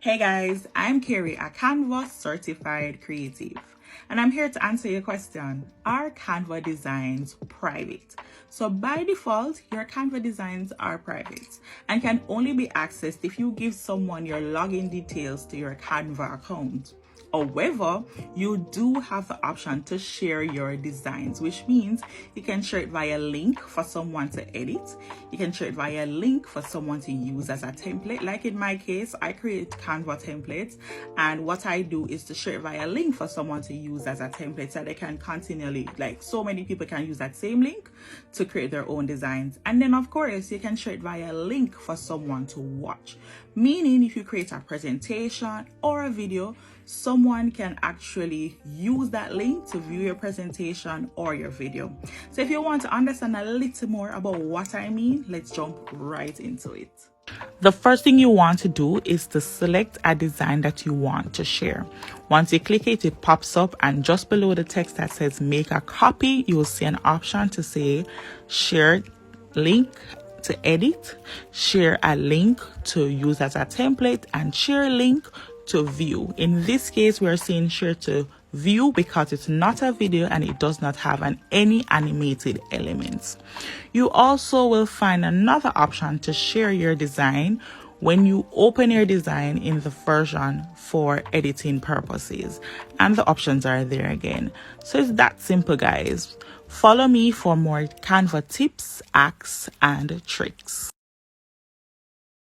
Hey guys, I'm Carey, a Canva certified creative, and I'm here to answer your question. Are Canva designs private? So by default, your Canva designs are private and can only be accessed if you give someone your login details to your Canva account. However, you do have the option to share your designs, which means you can share it via link for someone to edit. You can share it via link for someone to use as a template. Like in my case, I create Canva templates, and what I do is to share it via link for someone to use as a template so they can continually, like so many people can use that same link to create their own designs. And then of course, you can share it via link for someone to watch. Meaning if you create a presentation or a video, someone can actually use that link to view your presentation or your video. So if you want to understand a little more about what I mean, let's jump right into it. The first thing you want to do is to select a design that you want to share. Once you click it, it pops up, and just below the text that says make a copy, you will see an option to say share link to edit, share a link to use as a template, and share a link to view. In this case, we are saying share to view because it's not a video and it does not have any animated elements. You also will find another option to share your design when you open your design in the version for editing purposes, and the options are there again. So it's that simple, guys. Follow me for more Canva tips, hacks, and tricks.